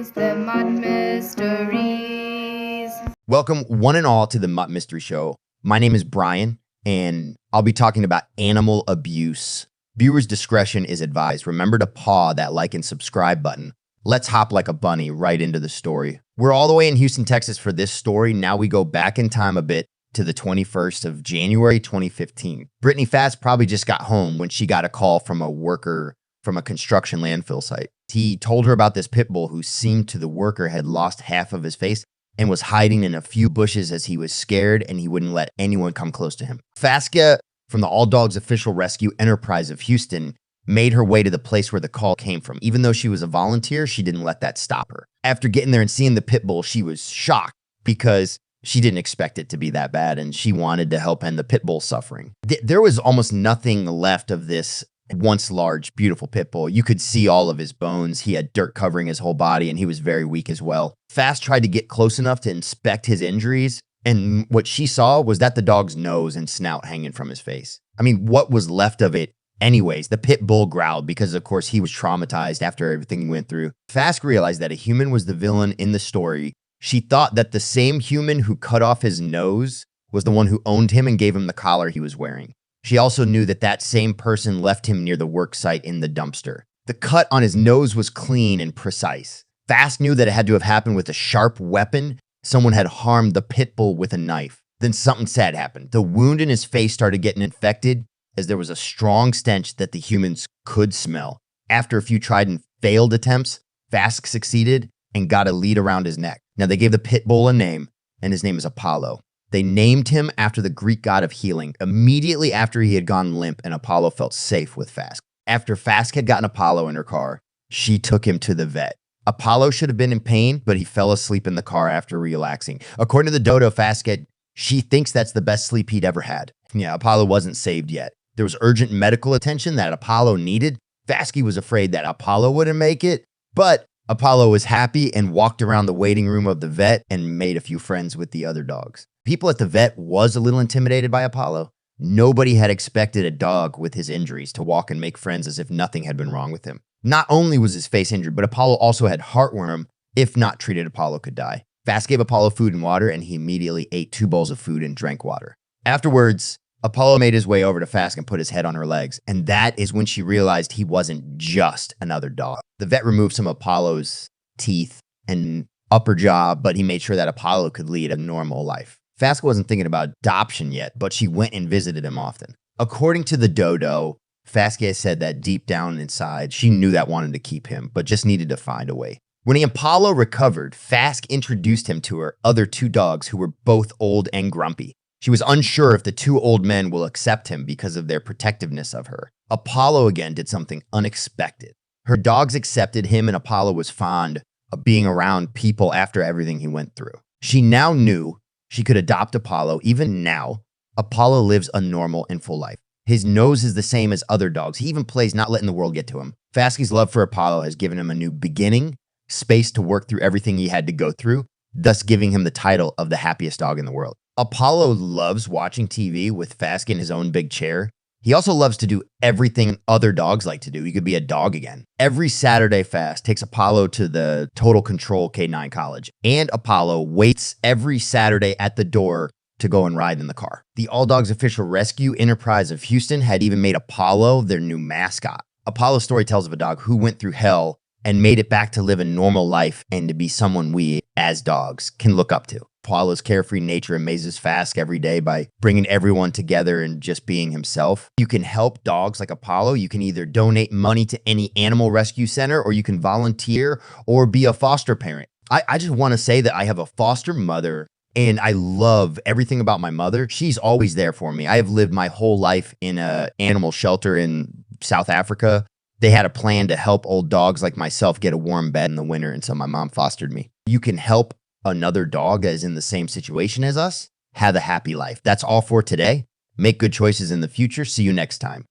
Mysteries, the Mutt Mysteries. Welcome, one and all, to the Mutt Mystery Show. My name is Brian, and I'll be talking about animal abuse. Viewers' discretion is advised. Remember to paw that like and subscribe button. Let's hop like a bunny right into the story. We're all the way in Houston, Texas for this story. Now we go back in time a bit to the 21st of January, 2015. Brittany Fast probably just got home when she got a call from a worker from a construction landfill site. He told her about this pit bull who seemed to the worker had lost half of his face and was hiding in a few bushes as he was scared and he wouldn't let anyone come close to him. Fasca from the All Dogs Official Rescue Enterprise of Houston made her way to the place where the call came from. Even though she was a volunteer, she didn't let that stop her. After getting there and seeing the pit bull, she was shocked because she didn't expect it to be that bad and she wanted to help end the pit bull suffering. There was almost nothing left of this once large, beautiful pit bull. You could see all of his bones. He had dirt covering his whole body and he was very weak as well. Fast tried to get close enough to inspect his injuries, and what she saw was that the dog's nose and snout hanging from his face. I mean, what was left of it anyways? The pit bull growled because, of course, he was traumatized after everything he went through. Fast realized that a human was the villain in the story. She thought that the same human who cut off his nose was the one who owned him and gave him the collar he was wearing. She also knew that that same person left him near the work site in the dumpster. The cut on his nose was clean and precise. Fast knew that it had to have happened with a sharp weapon. Someone had harmed the pit bull with a knife. Then something sad happened. The wound in his face started getting infected as there was a strong stench that the humans could smell. After a few tried and failed attempts, Fast succeeded and got a lead around his neck. Now they gave the pit bull a name, and his name is Apollo. They named him after the Greek god of healing, immediately after he had gone limp and Apollo felt safe with Fask. After Fask had gotten Apollo in her car, she took him to the vet. Apollo should have been in pain, but he fell asleep in the car after relaxing. According to the dodo Fask, she thinks that's the best sleep he'd ever had. Yeah, Apollo wasn't saved yet. There was urgent medical attention that Apollo needed. Fasky was afraid that Apollo wouldn't make it, but Apollo was happy and walked around the waiting room of the vet and made a few friends with the other dogs. People at the vet was a little intimidated by Apollo. Nobody had expected a dog with his injuries to walk and make friends as if nothing had been wrong with him. Not only was his face injured, but Apollo also had heartworm. If not treated, Apollo could die. Fast gave Apollo food and water, and he immediately ate 2 bowls of food and drank water. Afterwards, Apollo made his way over to Fast and put his head on her legs, and that is when she realized he wasn't just another dog. The vet removed some of Apollo's teeth and upper jaw, but he made sure that Apollo could lead a normal life. Fast wasn't thinking about adoption yet, but she went and visited him often. According to the dodo, Fasquez said that deep down inside, she knew that wanted to keep him, but just needed to find a way. When Apollo recovered, Fask introduced him to her other 2 dogs who were both old and grumpy. She was unsure if the 2 old men will accept him because of their protectiveness of her. Apollo again did something unexpected. Her dogs accepted him, and Apollo was fond of being around people after everything he went through. She now knew she could adopt Apollo. Even now, Apollo lives a normal and full life. His nose is the same as other dogs. He even plays not letting the world get to him. Fasky's love for Apollo has given him a new beginning, space to work through everything he had to go through, thus giving him the title of the happiest dog in the world. Apollo loves watching TV with Fasky in his own big chair. He also loves to do everything other dogs like to do. He could be a dog again. Every Saturday, Fast takes Apollo to the Total Control K9 College, and Apollo waits every Saturday at the door to go and ride in the car. The All Dogs Official Rescue Enterprise of Houston had even made Apollo their new mascot. Apollo's story tells of a dog who went through hell and made it back to live a normal life and to be someone we, as dogs, can look up to. Apollo's carefree nature amazes Fask every day by bringing everyone together and just being himself. You can help dogs like Apollo. You can either donate money to any animal rescue center, or you can volunteer or be a foster parent. I just want to say that I have a foster mother, and I love everything about my mother. She's always there for me. I have lived my whole life in an animal shelter in South Africa. They had a plan to help old dogs like myself get a warm bed in the winter, and so my mom fostered me. You can help another dog that is in the same situation as us have a happy life. That's all for today. Make good choices in the future. See you next time.